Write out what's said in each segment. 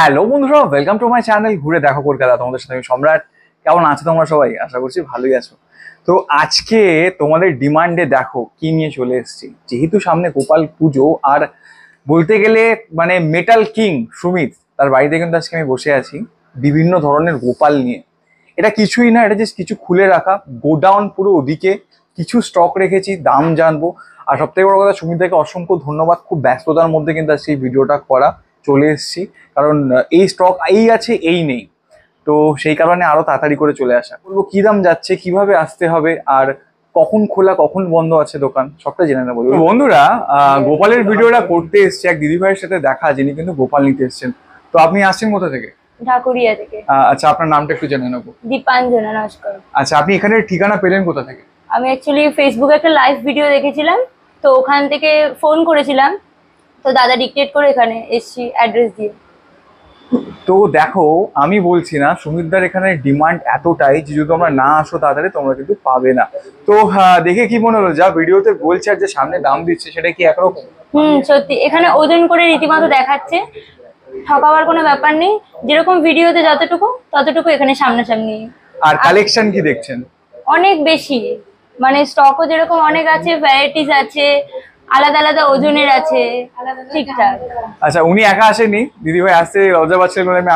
Hello বন্ধুরা, welcome to my channel ঘুরে দেখো কলকাতা। তোমাদের সাথে আমি সম্রাট। কেমন আছো তোমরা সবাই? আশা করছি ভালোই আছো। তো আজকে তোমাদের ডিমান্ডে দেখো কি নিয়ে চলে এসেছি। যেহেতু সামনে গোপাল পুজো, আর বলতে গেলে মানে মেটাল কিং সুমিত তার বাড়িতে কিন্তু আজকে আমি বসে আছি বিভিন্ন ধরনের গোপাল নিয়ে। এটা কিছুই না, এটা জাস্ট কিছু খুলে রাখা গোডাউন, পুরো ওদিকে কিছু স্টক রেখেছি, দাম জানবো। আর সব থেকে বড় কথা, সুমিতদাকে অসংখ্য ধন্যবাদ, খুব ব্যস্ততার মধ্যে কিন্তু আজকে এই ভিডিওটা করা চলে এসেছি। কারণ এই স্টক এই আছে এই নেই, তো সেই কারণে আরো তাড়াতাড়ি করে চলে আসা। বলবো কি দাম যাচ্ছে, কিভাবে আসতে হবে, আর কখন খোলা কখন বন্ধ আছে দোকান, সবটা জেনে নেবো। বন্ধুরা, গোপালের ভিডিওটা করতে এসছে এক দিদিভাইয়ের সাথে দেখা, যিনি কিন্তু গোপাল নিতে এসছেন। তো আপনি আসছেন কোথা থেকে? ঢাকুরিয়া থেকে। আচ্ছা, আপনার নামটা একটু জেনে নেবো। দীপাঞ্জনা নস্কর। আচ্ছা, আপনি এখানে ঠিকানা পেলেন কোথা থেকে? আমি অ্যাকচুয়ালি ফেসবুকে একটা লাইভ ভিডিও দেখেছিলাম, তো ওখান থেকে ফোন করেছিলাম, তো দাদা ডিক্টেট করে এখানে এসছি অ্যাড্রেস দিয়ে। তো দেখো, আমি বলছি না, সুমিতদার এখানে ডিমান্ড এতটাই যে যদি তোমরা না আসো তাড়াতাড়ি তোমরা কিন্তু পাবে না। তো দেখে কি মনে হলো, যা ভিডিওতে বলছে আর যে সামনে দাম দিচ্ছে সেটা কি একরকম? সত্যি এখানে ওজন করে রীতিমতো দেখাচ্ছে, ঠকাবার কোনো ব্যাপার নেই। যেরকম ভিডিওতে যতটুকু ততটুকু এখানে সামনাসামনি। আর কালেকশন কি দেখছেন? অনেক বেশি, মানে স্টকও যেরকম অনেক আছে, ভ্যারাইটিস আছে, আলাদা আলাদা ওজনের আছে, ঠিকঠাক। আচ্ছা, উনি একা আসেনি, দিদিভাই আসতে লজ্জা পাচ্ছিলেন বলে আমি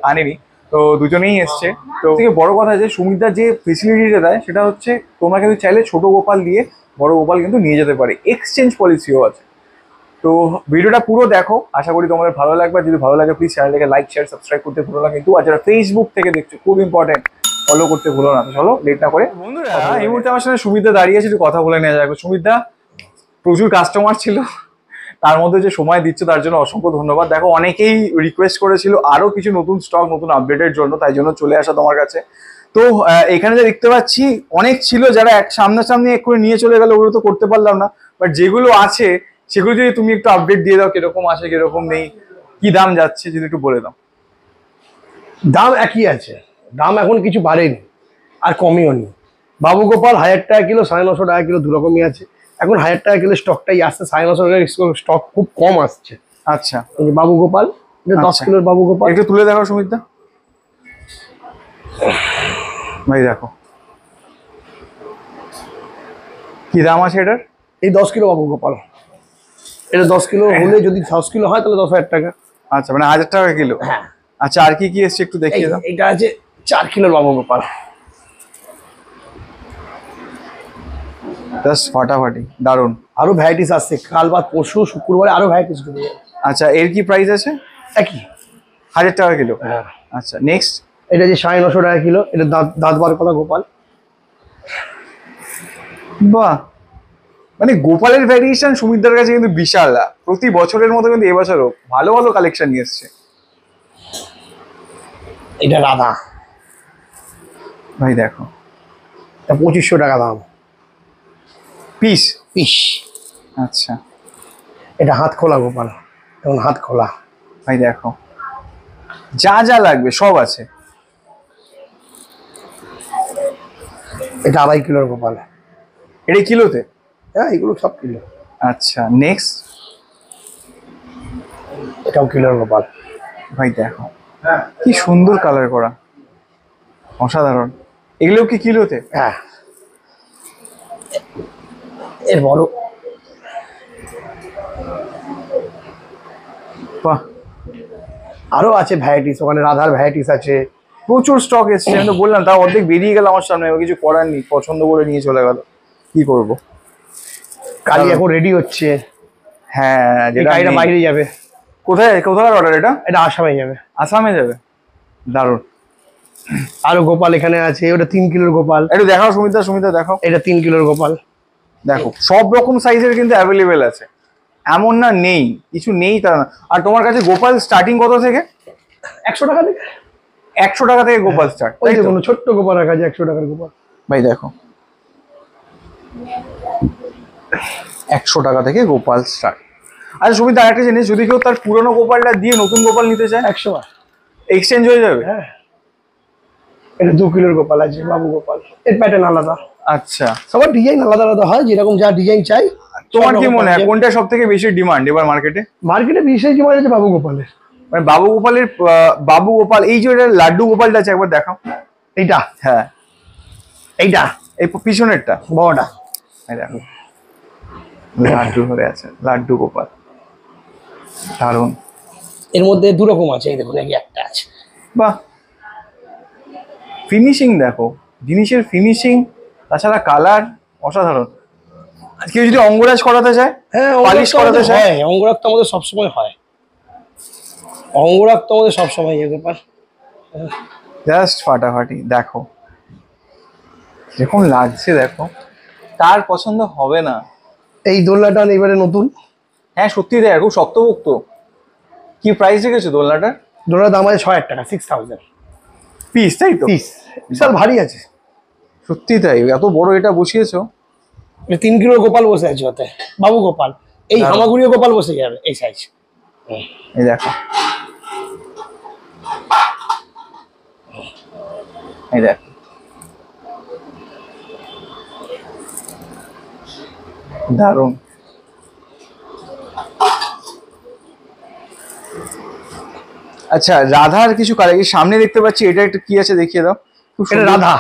আনিনি, তো দুজনেই এসছে। তো থেকে বড় কথা যে সুমিতদা যে ফেসিলিটিটা দেয় সেটা হচ্ছে তোমরা কিন্তু চাইলে ছোট গোপাল দিয়ে বড় গোপাল কিন্তু নিয়ে যেতে পারে, এক্সচেঞ্জ পলিসিও আছে। তো ভিডিওটা পুরো দেখো, আশা করি তোমাদের ভালো লাগবে। যদি ভালো লাগে প্লিজ চ্যানেলটাকে লাইক শেয়ার সাবস্ক্রাইব করতে ভুলো না কিন্তু। আর যারা ফেসবুক থেকে দেখছো, খুব ইম্পর্টেন্ট, ফলো করতে ভুলো না। তো চলো লেট না করে বন্ধুরা, এই মুহূর্তে আমার সাথে সুমিতদা দাঁড়িয়ে আছে, একটু কথা বলে নেওয়া যাবে। সুমিতদা, প্রচুর কাস্টমার ছিল, তার মধ্যে যে সময় দিচ্ছে তার জন্য অসংখ্য ধন্যবাদ। দেখো, অনেকেই রিকোয়েস্ট করেছিল আরো কিছু নতুন স্টক, নতুন আপডেটের জন্য, তাই জন্য চলে আসা তোমার কাছে। তো এখানে যা দেখতে পাচ্ছি অনেক ছিল, যারা এক সামনাসামনি এক করে নিয়ে চলে গেল, ওগুলো তো করতে পারলাম না। বাট যেগুলো আছে সেগুলো যদি তুমি একটু আপডেট দিয়ে দাও, কিরকম আছে কিরকম নেই, কি দাম যাচ্ছে যদি একটু বলে দাও। দাম একই আছে, দাম এখন কিছু বাড়েনি আর কমিও নি। বাবু গোপাল 1000 টাকা কিলো, 950 টাকা কিলো, দু রকমই আছে। এখন 1000 টাকা কিলো স্টকটাই আসছে, 950 টাকা স্টক খুব কম আসছে। আচ্ছা, এই যে বাবু গোপাল, এটা 10 কিলোর বাবু গোপাল। একটু তুলে দেখো সুমিতদা ভাই, দেখো কি দাম আছে এটার। এই 10 কিলো বাবু গোপাল, এটা 10 কিলো হলে, যদি 10 কিলো হয় তাহলে 10,000 টাকা। আচ্ছা, মানে 1000 টাকা কিলো। হ্যাঁ। আচ্ছা, আর কি কি এসছে একটু দেখিয়ে দাও। এটা আছে 4 কিলোর বাবু গোপাল, জাস্ট ফাটাফাটি, দারুণ। আরো ভ্যারাইটিস আসছে, কাল বাদ পরশু শুক্রবারে আরো ভ্যারাইটিস গুলো। আচ্ছা, এর কি প্রাইস আছে? একই, 1000 টাকা কিলো। হ্যাঁ। আচ্ছা, নেক্সট এটা যে 950 টাকা কিলো, এটা দাঁত বার করা গোপাল। বাহ, মানে গোপালের ভ্যারিয়েশন সুমিতদার কাছে কিন্তু বিশাল। প্রতি বছরের মতো কিন্তু এবছরও ভালো ভালো কালেকশন নিয়ে এসছে। এটা রাধা ভাই দেখো, এটা 2500 টাকা দাম পিস। পিস। আচ্ছা, এটা হাত খোলা গোপাল, এখন হাত খোলা। ভাই দেখো, যা যা লাগবে সব আছে। এটা 2.5 কিলোর গোপাল। এটা কিলোতে? হ্যাঁ, এগুলো সব কিলো। আচ্ছা, নেক্সট এটাও কিলোর গোপাল। ভাই দেখো, কি সুন্দর কালার করা, অসাধারণ। এগুলো কি কিলোতে? হ্যাঁ, এর বড়। বাহ, আরো আছে ভ্যারাইটিস, ওখানে রাধার ভ্যারাইটিস আছে। প্রচুর স্টক এসছে, আমি তো বললাম, তাও অর্ধেক বেরিয়ে গেল আমার সামনে, কিছু করার নেই, পছন্দ করে নিয়ে চলে গেল, কি করব। কালি এখন রেডি হচ্ছে। হ্যাঁ, যেটা গাড়িটা বাইরে যাবে। কোথায় অর্ডার? এটা আসামে যাবে। আসামে যাবে, দারুণ। আরো গোপাল এখানে আছে, ওটা 3 কিলোর গোপাল। একটু দেখাও সুমিতা দেখাও। এটা 3 কিলোর গোপাল। দেখো, সব রকম সাইজের কিন্তু অ্যাভেলেবেল আছে, এমন না নেই, কিছু নেই তা না। আর তোমার কাছে গোপাল স্টার্টিং কত থেকে? 100 টাকা থেকে। 100 টাকা থেকে গোপাল স্টার্ট? ওই যে কোনো ছোট্ট গোপাল রাখা আছে 100 টাকার গোপাল। ভাই দেখো, 100 টাকা থেকে গোপাল স্টার্ট। আচ্ছা সুমিত, আর একটা জিনিস, যদি কেউ তার পুরনো গোপালটা দিয়ে নতুন গোপাল নিতে চায়, 100 এক্সচেঞ্জ হয়ে যাবে? হ্যাঁ, এটা 2 কিলোর গোপাল আছে, বাবু গোপাল। এর প্যাটার্ন আলাদা। আচ্ছা, সবার ডিজাইন আলাদা আলাদা হয়, যেরকম যা ডিজাইন চাই। তোমার কি মনে হয় কোনটা সব থেকে বেশি ডিমান্ড এবার মার্কেটে? মার্কেটে বিশেষ ডিমান্ড আছে বাবু গোপালের। মানে বাবু গোপালের বাবু গোপাল, এই যে এটা লাড্ডু গোপালটা আছে একবার দেখাও। এইটা হ্যাঁ এইটা এই পিছনেরটা, বড়টা। এই দেখো লাড্ডু ধরে আছে, লাড্ডু গোপাল, দারুণ। এর মধ্যে দু রকম আছে, এই দেখুন, এই একটা আছে। বাহ, ফিনিশিং দেখো, জিনিসের ফিনিশিং, তাছাড়া কালার অসাধারণ। কেউ যদি অঙ্গরাজ করাতে চায়, হ্যাঁ, পালিশ করাতে চায়, হয়, অঙ্গরাগ তো আমাদের সবসময় হয়, অঙ্গরাগ তো আমাদের সবসময় ইয়ে ব্যাপার। জাস্ট ফাটাফাটি। দেখো যেরকম লাগছে, দেখো কার পছন্দ হবে না। এই দোলনাটা এবারে নতুন। হ্যাঁ সত্যি তাই, খুব শক্তপোক্ত। কি প্রাইস রেখেছো দোলনাটা? দোলনার দাম আছে 6,000 টাকা, 6,000 পিস, তাই তো? পিস, বিশাল ভারী আছে। সত্যি তাই, এত বড় এটা বসিয়েছো। 3 কিলোর গোপাল বসে আছে ওতে, বাবু গোপাল। এই দারুণ। হামাগুড়িও গোপাল বসে যাবে এই সাইজ। এই দেখো, এই দেখো দারুণ। আচ্ছা, রাধার কিছু কালার সামনে দেখতে পাচ্ছি, এটা একটু কি আছে দেখিয়ে দাও। খুব এটা সুন্দর। রাধা,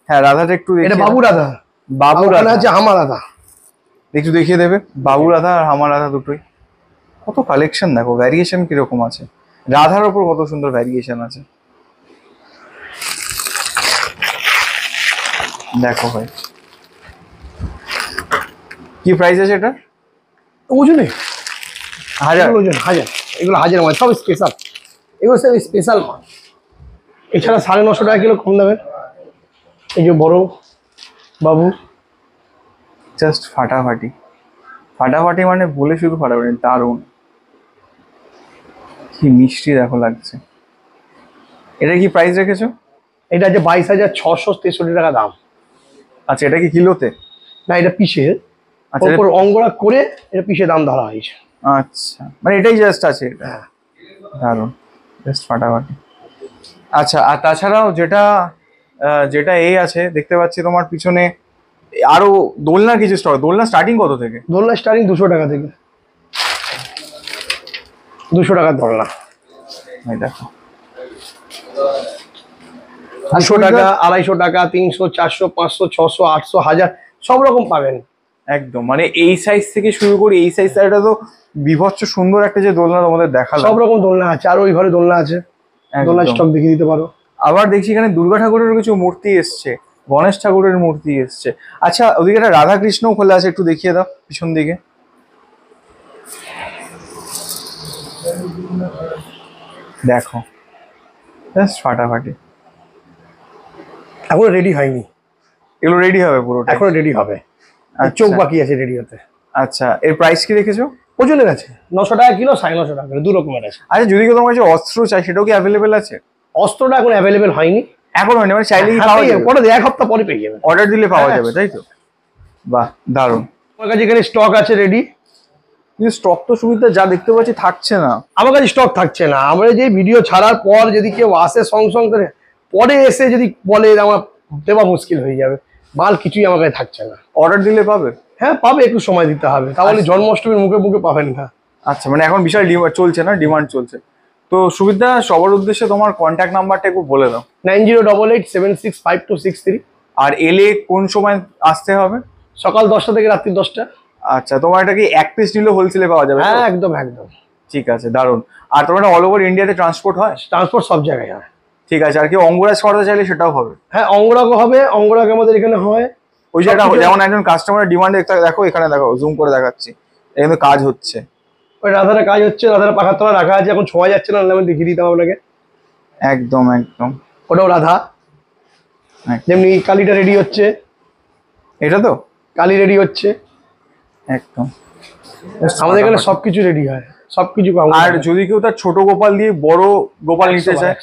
হ্যাঁ রাধাটা একটু এটা দেখিয়ে বাবু দাও। রাধা। বাবু ওখানে রাধা আছে হামা রাধা। একটু দেখিয়ে দেবে, বাবু রাধা আর আমার রাধা দুটোই। কত কালেকশন দেখো, ভ্যারিয়েশন কিরকম আছে, রাধার ওপর কত সুন্দর ভ্যারিয়েশন আছে। দেখো ভাই, কি প্রাইস আছে এটা? ওজনে 1000? এগুলো ওজন 1000, এগুলো 1000 মাল, সব স্পেশাল, এগুলো সব স্পেশাল মাল। এছাড়া 950 টাকা কিলো কম দামের এই যে বড় বাবু। জাস্ট ফাটাফাটি, ফাটাফাটি মানে বলে শুধু ফাটাফাটি, দারুণ। কি মিষ্টি দেখো লাগছে। এটা কি প্রাইস রেখেছো? এটা আছে 22,663 টাকা দাম। আচ্ছা, এটা কি কিলোতে? না, এটা পিসে, আচ্ছা ওপর অঙ্গরাগ করে এটা পিসে দাম ধরা হয়েছে। আচ্ছা, মানে এটাই জাস্ট আছে এটা। দারুণ, জাস্ট ফাটাফাটি। আচ্ছা, আর তাছাড়াও যেটা যেটা এই আছে দেখতে পাচ্ছি তোমার পিছনে, আরো দোলনা কিছু স্টক। দোলনা স্টার্টিং কত থেকে? দোলনা স্টার্টিং 200 টাকা থেকে, 200 টাকার দোলনা। এই দেখো, 200 টাকা, 250 টাকা, 300, 400, 500, 600, 800, 1000 সব রকম পাবেন। একদম মানে এই সাইজ থেকে শুরু করে এই সাইজ, এটা তো বিভৎস সুন্দর একটা যে দোলনা তোমাদের দেখালাম। সব রকম দোলনা আছে, আর ওই ঘরে দোলনা আছে, দোলনা একদম। স্টক দেখিয়ে দিতে পারো। আবার দেখছি এখানে দুর্গা ঠাকুরের কিছু মূর্তি এসছে, গণেশ ঠাকুরের মূর্তি এসছে। আচ্ছা, ওদিকে একটা রাধা কৃষ্ণও খোলা আছে, একটু দেখিয়ে দাও পিছন দিকে। দেখো, জাস্ট ফাটাফাটি। এখনো রেডি হয়নি, এগুলো রেডি হবে পুরোটা? এখনো রেডি হবে, আচ্ছা। চোখ বাকি আছে রেডি হতে। আচ্ছা, এর প্রাইস কি রেখেছো? ওজনের আছে 900 টাকা কিলো, 950 টাকা কিলো, দু রকমের আছে। আচ্ছা, যদি কেউ তোমার কাছে অস্ত্র চাই সেটাও কি অ্যাভেলেবেল আছে? অস্ত্রটা এখন অ্যাভেলেবেল হয়নি, এখন হয়নি, মানে চাইলে কি হ্যাঁ, পাওয়া পেয়ে যাবে? যাবে, পরে 1 সপ্তাহ পরে পেয়ে যাবে। অর্ডার দিলে পাওয়া হ্যাঁ। যাবে, তাই তো? বাহ, দারুণ। আমার কাছে এখানে স্টক আছে রেডি। কিন্তু স্টক তো সুবিধা যা দেখতে পাচ্ছি থাকছে না। আমার কাছে স্টক থাকছে না, আমরা যে ভিডিও ছাড়ার পর যদি কেউ আসে সঙ্গে করে, পরে এসে যদি বলে আমার দেওয়া মুশকিল হয়ে যাবে, মাল কিছুই আমার কাছে থাকছে না। অর্ডার দিলে পাবে? হ্যাঁ পাবে, একটু সময় দিতে হবে, তাহলে আচ্ছা। জন্মাষ্টমীর মুখে মুখে পাবেন না। আচ্ছা, মানে এখন বিশাল ডিমান্ড চলছে, না ডিমান্ড চলছে তো। সুবিধা সবার উদ্দেশ্যে তোমার কন্ট্যাক্ট নাম্বারটা একটু বলে দাও। 9088765263। আর এলে কোন সময় আসতে হবে? সকাল 10টা থেকে রাত্রি 10টা। আচ্ছা, তোমার এটা কি এক পিস নিলে হোলসেলে পাওয়া যাবে তো? হ্যাঁ একদম একদম, ঠিক আছে, দারুণ। আর তোমার অল ওভার ইন্ডিয়াতে ট্রান্সপোর্ট হয়? ট্রান্সপোর্ট সব জায়গায় হয়। ঠিক আছে, আর কেউ অঙ্গরাজ করাতে চাইলে সেটাও হবে? হ্যাঁ অঙ্গরাগও হবে, অঙ্গরাগ আমাদের এখানে হয়। ওই যে সবকিছু- যেমন একজন কাস্টমারের ডিমান্ড দেখো, এখানে দেখো, জুম করে দেখাচ্ছি, এখানে কাজ হচ্ছে। ওই রাধারা কাজ হচ্ছে, রাধারা পাখার তলা রাখা আছে, এখন ছোঁয়া যাচ্ছে না, আমি দেখিয়ে দিতাম আপনাকে। একদম একদম। ওটাও রাধা। একদম। যেমনি কালীটা রেডি হচ্ছে, এটা তো কালী রেডি হচ্ছে, একদম। আমাদের এখানে সবকিছু রেডি হয়, সবকিছু পাবো। আর যদি কেউ তার ছোট গোপাল দিয়ে বড় গোপাল নিতে চায়,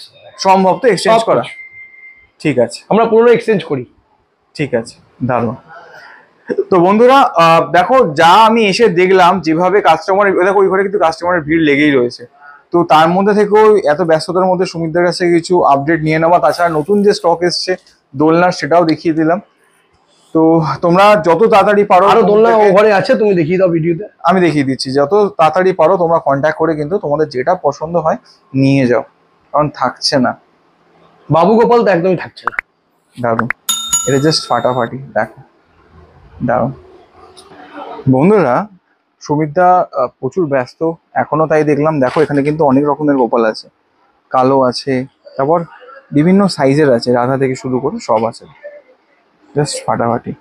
সম্ভব তো এক্সচেঞ্জ করা? ঠিক আছে, আমরা পুরো এক্সচেঞ্জ করি। ঠিক আছে, দারুণ। তো বন্ধুরা, দেখো যা আমি এসে দেখলাম, যেভাবে কাস্টমার, দেখো ওই ঘরে কিন্তু কাস্টমারের ভিড় লেগেই রয়েছে। তো তার মধ্যে থেকেও এত ব্যস্ততার মধ্যে সুমিতদের কাছে কিছু আপডেট নিয়ে নেওয়া, তাছাড়া নতুন যে স্টক এসছে দোলনার সেটাও দেখিয়ে দিলাম। তো তোমরা যত তাড়াতাড়ি পারো আরো দোলনা তোমাদেরকে- ওভারে আছে, তুমি দেখিয়ে দাও ভিডিওতে। আমি দেখিয়ে দিচ্ছি, যত তাড়াতাড়ি পারো তোমরা কন্ট্যাক্ট করে কিন্তু তোমাদের যেটা পছন্দ হয় নিয়ে যাও, কারণ থাকছে না। বাবু গোপাল তো একদমই থাকছে না। দারুণ, এটা জাস্ট ফাটাফাটি, দেখো দারুণ। বন্ধুরা, সুমিতদা প্রচুর ব্যস্ত এখনো, তাই দেখলাম। দেখো এখানে কিন্তু অনেক রকমের গোপাল আছে, কালো আছে, তারপর বিভিন্ন সাইজের আছে, রাধা থেকে শুরু করে সব আছে, জাস্ট ফাটাফাটি।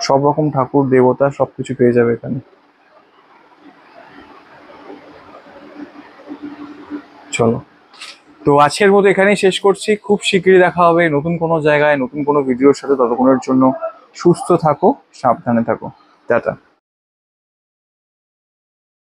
সব রকম ঠাকুর দেবতা সবকিছু পেয়ে যাবে এখানে। চলো, তো আজকের মতো এখানেই শেষ করছি। খুব শীঘ্রই দেখা হবে নতুন কোনো জায়গায় নতুন কোনো ভিডিওর সাথে। ততক্ষণের জন্য সুস্থ থাকো, সাবধানে থাকো, টাটা।